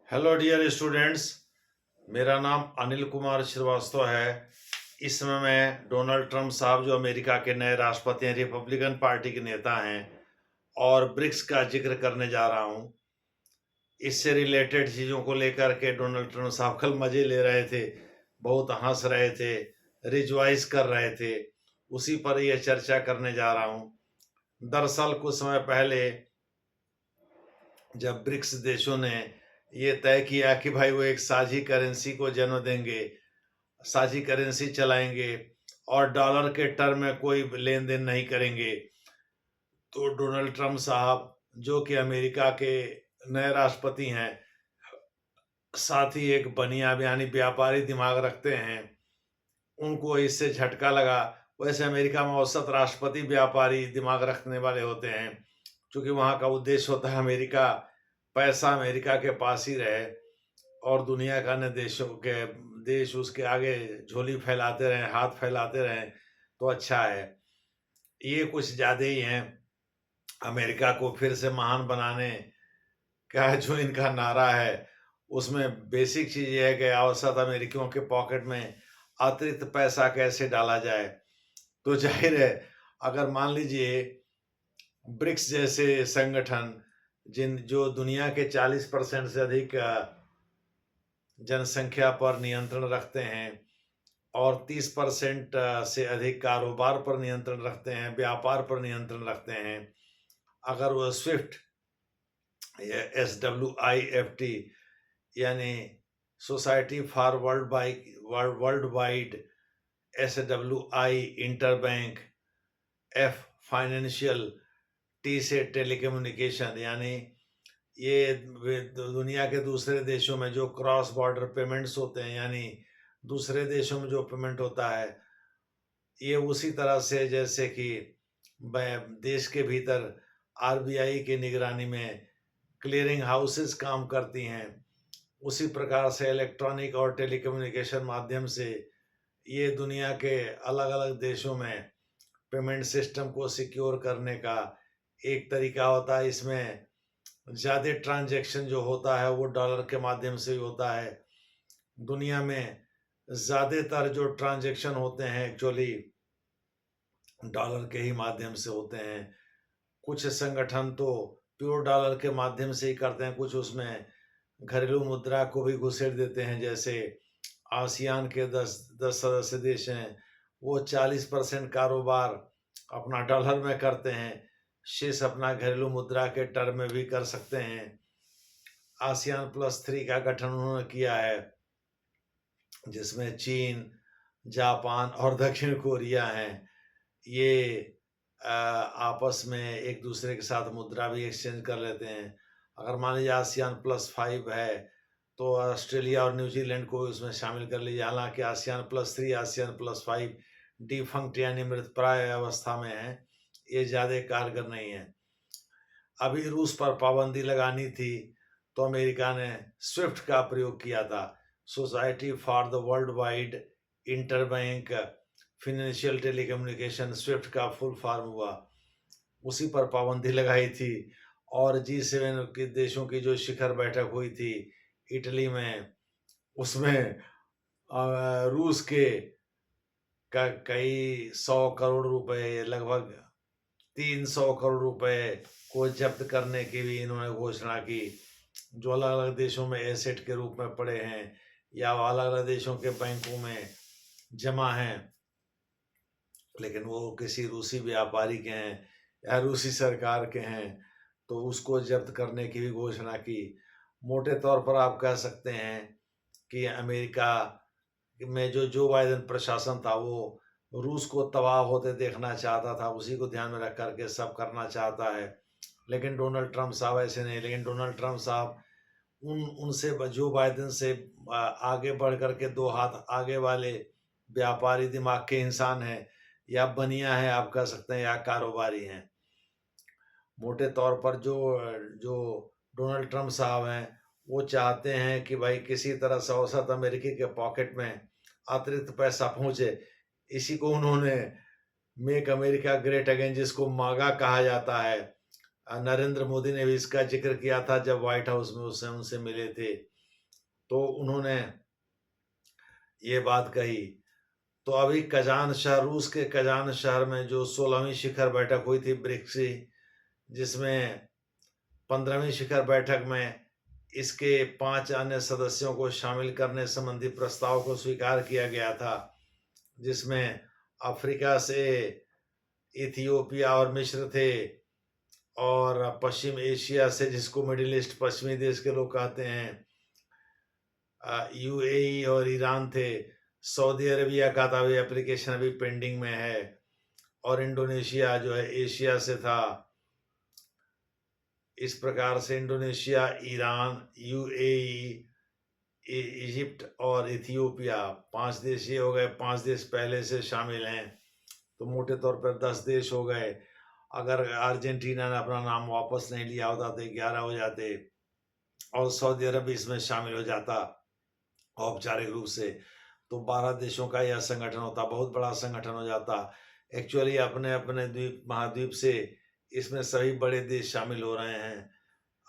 Hello dear students. मेरा नाम अनिल कुमार श्रीवास्तव है। इस समय मैं डोनाल्ड ट्रंप साहब जो अमेरिका के नए राष्ट्रपति हैं, रिपब्लिकन पार्टी के नेता हैं, और ब्रिक्स का जिक्र करने जा रहा हूं। इससे रिलेटेड चीज़ों को लेकर के डोनाल्ड ट्रंप साहब कल मज़े ले रहे थे, बहुत हंस रहे थे, रिजवाइज कर रहे थे। उसी पर यह चर्चा करने जा रहा हूं। दरअसल कुछ समय पहले जब ब्रिक्स देशों ने ये तय किया कि भाई वो एक साझी करेंसी को जन्म देंगे, साझी करेंसी चलाएंगे और डॉलर के टर्म में कोई लेन देन नहीं करेंगे, तो डोनाल्ड ट्रंप साहब जो कि अमेरिका के नए राष्ट्रपति हैं, साथ ही एक बनिया यानी व्यापारी दिमाग रखते हैं, उनको इससे झटका लगा। वैसे अमेरिका में औसत राष्ट्रपति व्यापारी दिमाग रखने वाले होते हैं, क्योंकि वहाँ का उद्देश्य होता है अमेरिका पैसा अमेरिका के पास ही रहे और दुनिया का अन्य देशों के देश उसके आगे झोली फैलाते रहें, हाथ फैलाते रहें, तो अच्छा है। ये कुछ ज़्यादा ही हैं। अमेरिका को फिर से महान बनाने का जो इनका नारा है, उसमें बेसिक चीज़ ये है कि औसत अमेरिकियों के पॉकेट में अतिरिक्त पैसा कैसे डाला जाए। तो जाहिर है, अगर मान लीजिए ब्रिक्स जैसे संगठन जो दुनिया के 40% से अधिक जनसंख्या पर नियंत्रण रखते हैं और 30% से अधिक कारोबार पर नियंत्रण रखते हैं, व्यापार पर नियंत्रण रखते हैं, अगर वो स्विफ्ट या SWIFT यानी society for world wide, SWI interbank, F financial, T से टेलीकम्युनिकेशन, यानी ये दुनिया के दूसरे देशों में जो क्रॉस बॉर्डर पेमेंट्स होते हैं, यानी दूसरे देशों में जो पेमेंट होता है, ये उसी तरह से जैसे कि देश के भीतर RBI की निगरानी में क्लियरिंग हाउसेस काम करती हैं, उसी प्रकार से इलेक्ट्रॉनिक और टेलीकम्युनिकेशन माध्यम से ये दुनिया के अलग अलग देशों में पेमेंट सिस्टम को सिक्योर करने का एक तरीका होता है। इसमें ज़्यादा ट्रांजैक्शन जो होता है वो डॉलर के माध्यम से ही होता है। दुनिया में ज़्यादातर जो ट्रांजैक्शन होते हैं एक्चुअली डॉलर के ही माध्यम से होते हैं। कुछ संगठन तो प्योर डॉलर के माध्यम से ही करते हैं, कुछ उसमें घरेलू मुद्रा को भी घुसेड़ देते हैं। जैसे आसियान के 10 सदस्य देश हैं, वो 40% कारोबार अपना डॉलर में करते हैं, शेष अपना घरेलू मुद्रा के टर्म में भी कर सकते हैं। ASEAN+3 का गठन उन्होंने किया है, जिसमें चीन, जापान और दक्षिण कोरिया हैं। ये आपस में एक दूसरे के साथ मुद्रा भी एक्सचेंज कर लेते हैं। अगर मान लीजिए ASEAN+5 है, तो ऑस्ट्रेलिया और न्यूजीलैंड को इसमें शामिल कर लीजिए। हालांकि ASEAN+3, ASEAN+5 डिफंक्ट यानी मृतप्राय अवस्था में है, ये ज़्यादा कारगर नहीं है। अभी रूस पर पाबंदी लगानी थी, तो अमेरिका ने स्विफ्ट का प्रयोग किया था। Society for the world wide interbank financial telecommunication, Swift का फुल फॉर्म हुआ, उसी पर पाबंदी लगाई थी। और G7 के देशों की जो शिखर बैठक हुई थी इटली में, उसमें रूस के कई 100 करोड़ रुपए, लगभग 300 करोड़ रुपए को जब्त करने की भी इन्होंने घोषणा की, जो अलग अलग देशों में एसेट के रूप में पड़े हैं या अलग अलग देशों के बैंकों में जमा हैं, लेकिन वो किसी रूसी व्यापारी के हैं या रूसी सरकार के हैं, तो उसको जब्त करने की भी घोषणा की। मोटे तौर पर आप कह सकते हैं कि अमेरिका में जो बाइडेन प्रशासन था, वो रूस को तबाह होते देखना चाहता था, उसी को ध्यान में रख करके सब करना चाहता है। लेकिन डोनाल्ड ट्रंप साहब ऐसे नहीं। लेकिन डोनाल्ड ट्रंप साहब उनसे जो बाइडेन से आगे बढ़ करके 2 हाथ आगे वाले व्यापारी दिमाग के इंसान हैं, या बनिया हैं आप कह सकते हैं, या कारोबारी हैं। मोटे तौर पर जो जो डोनाल्ड ट्रंप साहब हैं, वो चाहते हैं कि भाई किसी तरह से औसत अमेरिकी के पॉकेट में अतिरिक्त पैसा पहुंचे। इसी को उन्होंने मेक अमेरिका ग्रेट अगेन, जिसको मागा कहा जाता है, नरेंद्र मोदी ने भी इसका जिक्र किया था जब व्हाइट हाउस में उससे उनसे मिले थे। तो उन्होंने ये बात कही। तो अभी कजान शहर, रूस के कजान शहर में जो 16वीं शिखर बैठक हुई थी ब्रिक्स की, जिसमें 15वीं शिखर बैठक में इसके 5 अन्य सदस्यों को शामिल करने संबंधी प्रस्ताव को स्वीकार किया गया था, जिसमें अफ्रीका से इथियोपिया और मिस्र थे, और पश्चिम एशिया से, जिसको मिडिल ईस्ट पश्चिमी देश के लोग कहते हैं, यूएई और ईरान थे। सऊदी अरबिया का था, भी एप्लीकेशन अभी पेंडिंग में है। और इंडोनेशिया जो है एशिया से था। इस प्रकार से इंडोनेशिया, ईरान, यूएई, इजिप्ट और इथियोपिया 5 देश ये हो गए। 5 देश पहले से शामिल हैं, तो मोटे तौर पर 10 देश हो गए। अगर अर्जेंटीना ने अपना नाम वापस नहीं लिया होता तो 11 हो जाते, और सऊदी अरब इसमें शामिल हो जाता औपचारिक रूप से, तो 12 देशों का यह संगठन होता, बहुत बड़ा संगठन हो जाता। एक्चुअली अपने अपने द्वीप महाद्वीप से इसमें सभी बड़े देश शामिल हो रहे हैं।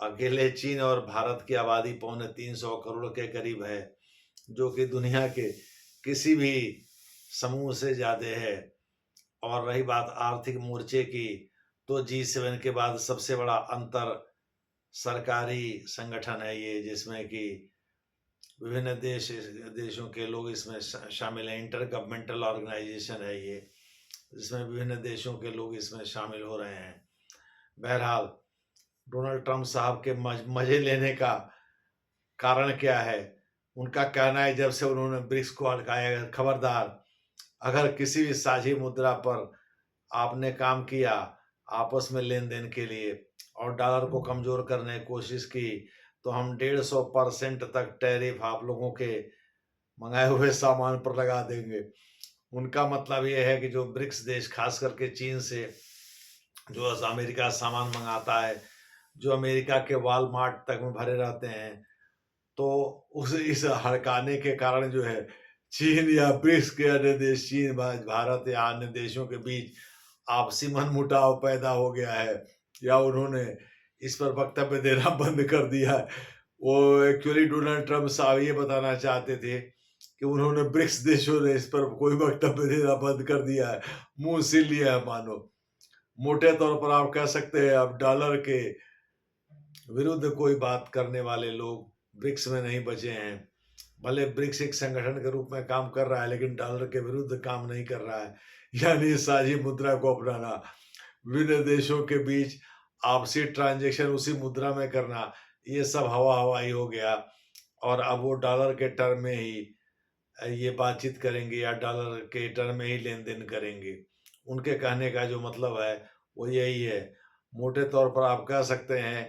अकेले चीन और भारत की आबादी 325 करोड़ के करीब है, जो कि दुनिया के किसी भी समूह से ज़्यादा है। और रही बात आर्थिक मोर्चे की, तो G7 के बाद सबसे बड़ा अंतर सरकारी संगठन है ये, जिसमें कि विभिन्न देशों के लोग इसमें शामिल हैं। इंटर गवर्नमेंटल ऑर्गेनाइजेशन है ये, जिसमें विभिन्न देशों के लोग इसमें शामिल हो रहे हैं। बहरहाल डोनाल्ड ट्रंप साहब के मजे लेने का कारण क्या है? उनका कहना है, जब से उन्होंने ब्रिक्स को हटाया, खबरदार, अगर किसी भी साझी मुद्रा पर आपने काम किया आपस में लेन देन के लिए और डॉलर को कमजोर करने की कोशिश की, तो हम 150% तक टैरिफ आप लोगों के मंगाए हुए सामान पर लगा देंगे। उनका मतलब ये है कि जो ब्रिक्स देश, खास करके चीन से जो अमेरिका सामान मंगाता है, जो अमेरिका के वॉलमार्ट तक में भरे रहते हैं, तो उस इस हड़काने के कारण जो है चीन या ब्रिक्स के अन्य देश, चीन, भारत या अन्य देशों के बीच आपसी मनमुटाव पैदा हो गया है, या उन्होंने इस पर वक्तव्य देना बंद कर दिया है। वो एक्चुअली डोनाल्ड ट्रंप साहब ये बताना चाहते थे कि उन्होंने ब्रिक्स देशों ने इस पर कोई वक्तव्य देना बंद कर दिया है, मुंह सिल लिया है मानो। मोटे तौर पर आप कह सकते हैं अब डॉलर के विरुद्ध कोई बात करने वाले लोग ब्रिक्स में नहीं बचे हैं। भले ब्रिक्स एक संगठन के रूप में काम कर रहा है, लेकिन डॉलर के विरुद्ध काम नहीं कर रहा है, यानी साझी मुद्रा को अपनाना, विभिन्न देशों के बीच आपसी ट्रांजैक्शन उसी मुद्रा में करना, ये सब हवा हवाई हो गया। और अब वो डॉलर के टर्म में ही ये बातचीत करेंगे या डॉलर के टर्म में ही लेन देन करेंगे। उनके कहने का जो मतलब है वो यही है। मोटे तौर पर आप कह सकते हैं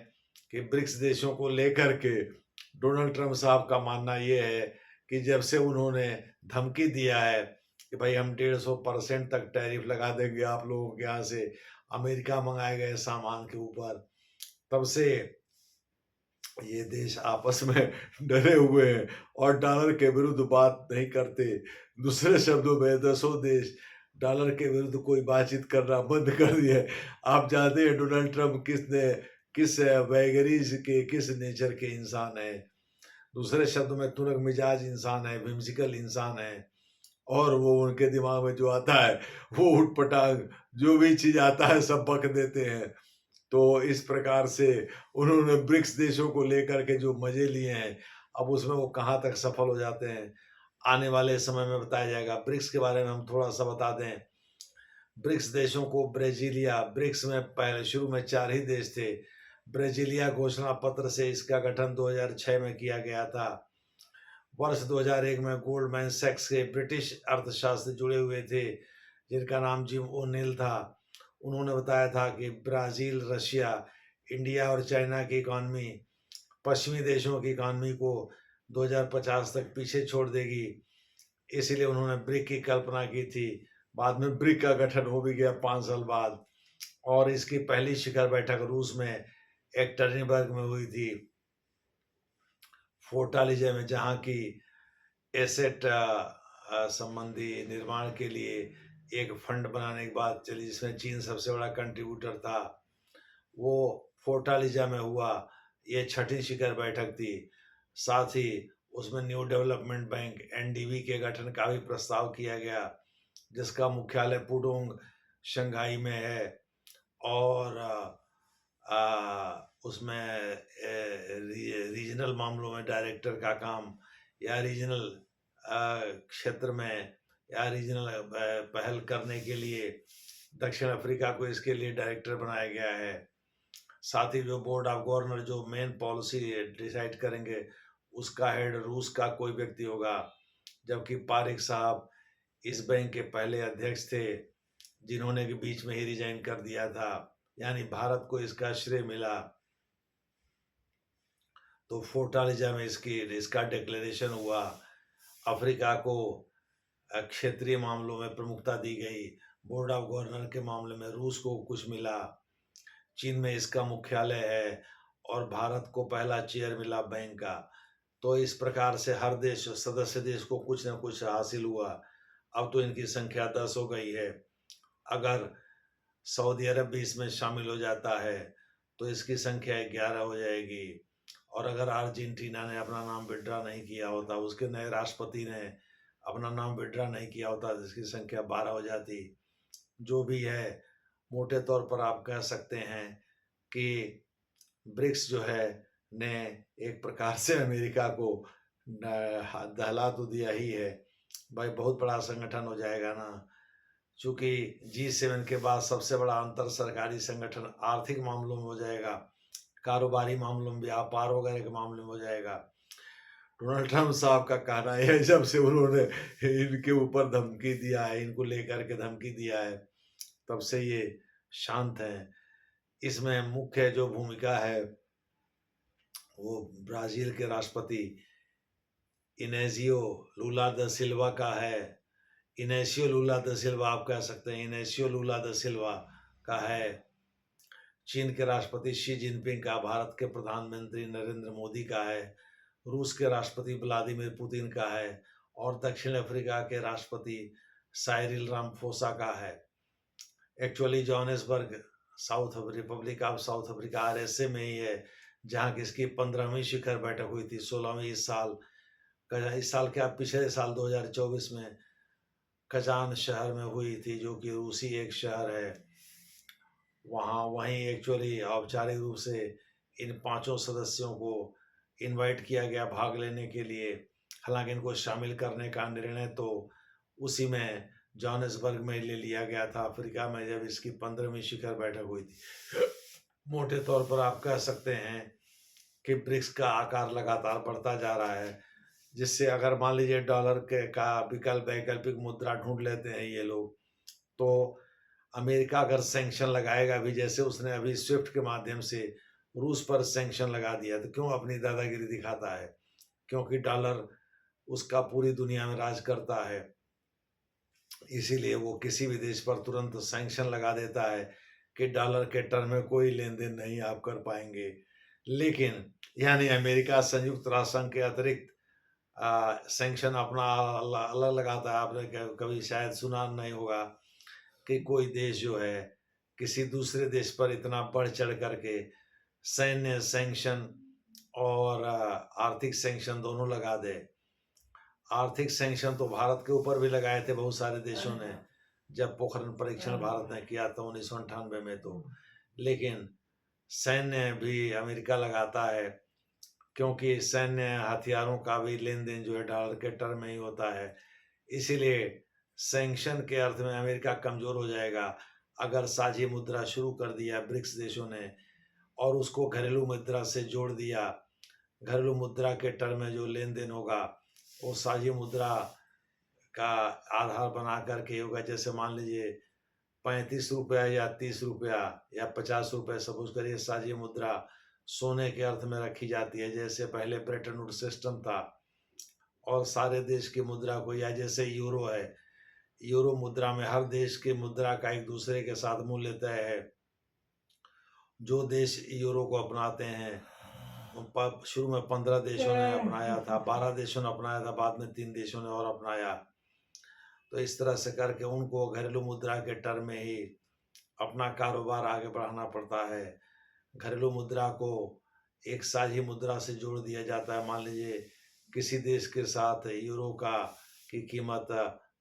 कि ब्रिक्स देशों को लेकर के डोनाल्ड ट्रंप साहब का मानना ये है कि जब से उन्होंने धमकी दिया है कि भाई हम 150% तक टैरिफ लगा देंगे आप लोगों के यहाँ से अमेरिका मंगाए गए सामान के ऊपर, तब से ये देश आपस में डरे हुए हैं और डॉलर के विरुद्ध बात नहीं करते। दूसरे शब्दों में 10 देश डॉलर के विरुद्ध कोई बातचीत करना बंद कर दिए। आप जानते हैं डोनाल्ड ट्रंप किस वैगरीज के, किस नेचर के इंसान है। दूसरे शब्दों में तुरक मिजाज इंसान है, विम्सिकल इंसान है, और वो उनके दिमाग में जो आता है वो उठपटांग जो भी चीज आता है सब बक देते हैं। तो इस प्रकार से उन्होंने ब्रिक्स देशों को लेकर के जो मजे लिए हैं, अब उसमें वो कहाँ तक सफल हो जाते हैं आने वाले समय में बताया जाएगा। ब्रिक्स के बारे में हम थोड़ा सा बता दें। ब्रिक्स देशों को ब्राजीलिया, ब्रिक्स में पहले शुरू में 4 ही देश थे। ब्राजीलिया घोषणा पत्र से इसका गठन 2006 में किया गया था। वर्ष 2001 में गोल्डमैन सैक्स के ब्रिटिश अर्थशास्त्री जुड़े हुए थे, जिनका नाम जिम ओ'नील था। उन्होंने बताया था कि ब्राज़ील, रशिया, इंडिया और चाइना की इकॉनमी पश्चिमी देशों की इकॉनमी को 2050 तक पीछे छोड़ देगी। इसीलिए उन्होंने ब्रिक की कल्पना की थी। बाद में ब्रिक का गठन हो भी गया 5 साल बाद, और इसकी पहली शिखर बैठक रूस में एकटर्नबर्ग में हुई थी, फोर्टालिजे में, जहाँ की एसेट संबंधी निर्माण के लिए एक फंड बनाने की बात चली, जिसमें चीन सबसे बड़ा कंट्रीब्यूटर था। वो फोर्टालिजा में हुआ। ये 6ठी शिखर बैठक थी। साथ ही उसमें न्यू डेवलपमेंट बैंक एनडीबी के गठन का भी प्रस्ताव किया गया, जिसका मुख्यालय पुडोंग शंघाई में है। और उसमें रीजनल मामलों में डायरेक्टर का काम, या रीजनल क्षेत्र में या रीजनल पहल करने के लिए दक्षिण अफ्रीका को इसके लिए डायरेक्टर बनाया गया है। साथ ही जो बोर्ड ऑफ गवर्नर जो मेन पॉलिसी डिसाइड करेंगे, उसका हेड रूस का कोई व्यक्ति होगा, जबकि पारिक साहब इस बैंक के पहले अध्यक्ष थे, जिन्होंने के बीच में ही रिजाइन कर दिया था। यानी भारत को इसका श्रेय मिला। तो फोर्टालिजा में इसका डिक्लेरेशन हुआ। अफ्रीका को क्षेत्रीय मामलों में प्रमुखता दी गई। बोर्ड ऑफ गवर्नर के मामले में रूस को कुछ मिला। चीन में इसका मुख्यालय है और भारत को पहला चेयर मिला बैंक का। तो इस प्रकार से हर देश, सदस्य देश को कुछ न कुछ हासिल हुआ। अब तो इनकी संख्या 10 हो गई है। अगर सऊदी अरब भी इसमें शामिल हो जाता है तो इसकी संख्या 11 हो जाएगी। और अगर अर्जेंटीना ने अपना नाम विड्रा नहीं किया होता, उसके नए राष्ट्रपति ने अपना नाम विड्रा नहीं किया होता, तो इसकी संख्या 12 हो जाती। जो भी है, मोटे तौर पर आप कह सकते हैं कि ब्रिक्स जो है ने एक प्रकार से अमेरिका को दहला तो दिया ही है। भाई बहुत बड़ा संगठन हो जाएगा ना, चूंकि G7 के बाद सबसे बड़ा अंतर सरकारी संगठन आर्थिक मामलों में हो जाएगा, कारोबारी मामलों में, व्यापार वगैरह के मामले में हो जाएगा। डोनाल्ड ट्रंप साहब का कहना है, जब से उन्होंने इनके ऊपर धमकी दिया है, इनको लेकर के धमकी दिया है, तब से ये शांत हैं। इसमें मुख्य जो भूमिका है वो ब्राजील के राष्ट्रपति इनेजियो लूला दा सिल्वा का है। इनेशियो लूला दा सिल्वा आप कह सकते हैं, इनेशियो लूला दा सिल्वा का है। चीन के राष्ट्रपति शी जिनपिंग का, भारत के प्रधानमंत्री नरेंद्र मोदी का है, रूस के राष्ट्रपति व्लादिमीर पुतिन का है, और दक्षिण अफ्रीका के राष्ट्रपति साइरिल रामफोसा का है। Actually Johannesburg Republic of south Africa RSA में ही है, जहाँ की इसकी 15वीं शिखर बैठक हुई थी। 16वीं इस साल क्या पिछले साल 2024 में कजान शहर में हुई थी, जो कि रूसी एक शहर है। वहीं एक्चुअली औपचारिक रूप से इन 5 सदस्यों को इनवाइट किया गया भाग लेने के लिए। हालांकि इनको शामिल करने का निर्णय तो उसी में जोहानिसबर्ग में ले लिया गया था, अफ्रीका में, जब इसकी 15वीं शिखर बैठक हुई थी। मोटे तौर पर आप कह सकते हैं कि ब्रिक्स का आकार लगातार बढ़ता जा रहा है, जिससे अगर मान लीजिए डॉलर का वैकल्पिक मुद्रा ढूंढ लेते हैं ये लोग, तो अमेरिका अगर सैंक्शन लगाएगा भी, जैसे उसने अभी स्विफ्ट के माध्यम से रूस पर सैंक्शन लगा दिया, तो क्यों अपनी दादागिरी दिखाता है? क्योंकि डॉलर उसका पूरी दुनिया में राज करता है, इसीलिए वो किसी भी देश पर तुरंत सैंक्शन लगा देता है कि डॉलर के टर्म में कोई लेन देन नहीं आप कर पाएंगे। लेकिन यानी अमेरिका संयुक्त राष्ट्र संघ के अतिरिक्त सैंक्शन अपना अलग लगाता है। आपने कभी शायद सुना नहीं होगा कि कोई देश जो है किसी दूसरे देश पर इतना बढ़ चढ़ करके सैन्य सैंक्शन और आर्थिक सैंक्शन दोनों लगा दे। आर्थिक सैंक्शन तो भारत के ऊपर भी लगाए थे बहुत सारे देशों ने, जब पोखरण परीक्षण भारत ने किया था 1998 में। तो लेकिन सैन्य भी अमेरिका लगाता है, क्योंकि सैन्य हथियारों का भी लेन देन जो है डॉलर के टर्म में ही होता है। इसीलिए सैंक्शन के अर्थ में अमेरिका कमजोर हो जाएगा अगर साझी मुद्रा शुरू कर दिया ब्रिक्स देशों ने और उसको घरेलू मुद्रा से जोड़ दिया। घरेलू मुद्रा के टर्म में जो लेन देन होगा वो साझी मुद्रा का आधार बना करके होगा। जैसे मान लीजिए 35 रुपया या 30 रुपया या 50 रुपये, सपोज करिए साझी मुद्रा सोने के अर्थ में रखी जाती है, जैसे पहले ब्रेटन वुड सिस्टम था। और सारे देश की मुद्रा को, या जैसे यूरो है, यूरो मुद्रा में हर देश की मुद्रा का एक दूसरे के साथ मूल्य तय है। जो देश यूरो को अपनाते हैं, शुरू में 15 देशों ने अपनाया था, 12 देशों ने अपनाया था, बाद में 3 देशों ने और अपनाया। तो इस तरह से करके उनको घरेलू मुद्रा के टर्म में ही अपना कारोबार आगे बढ़ाना पड़ता है। घरेलू मुद्रा को एक साझी मुद्रा से जोड़ दिया जाता है। मान लीजिए किसी देश के साथ यूरो की कीमत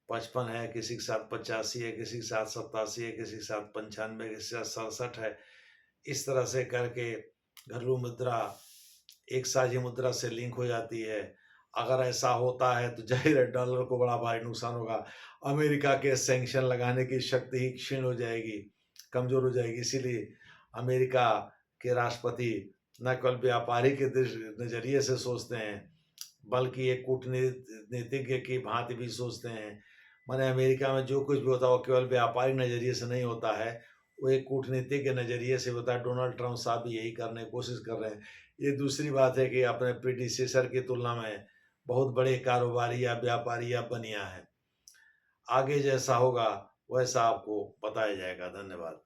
55 है, किसी के साथ 85 है, किसी के साथ 87 है, किसी के साथ 95, किसी के साथ 67 है। इस तरह से करके घरेलू मुद्रा एक साझी मुद्रा से लिंक हो जाती है। अगर ऐसा होता है तो जाहिर है डॉलर को बड़ा भारी नुकसान होगा। अमेरिका के सैंक्शन लगाने की शक्ति ही क्षीण हो जाएगी, कमजोर हो जाएगी। इसीलिए अमेरिका के राष्ट्रपति न केवल व्यापारी के नजरिए से सोचते हैं, बल्कि एक कूटनीतिज्ञ की भांति भी सोचते हैं। माने अमेरिका में जो कुछ भी होता है वो केवल व्यापारिक नजरिए से नहीं होता है, वो एक कूटनीति के नजरिए से होता है। डोनाल्ड ट्रंप साहब भी यही करने की कोशिश कर रहे हैं। ये दूसरी बात है कि अपने प्रीडिसेसर की तुलना में बहुत बड़े कारोबारी या व्यापारी या बनिया है। आगे जैसा होगा वैसा आपको बताया जाएगा। धन्यवाद।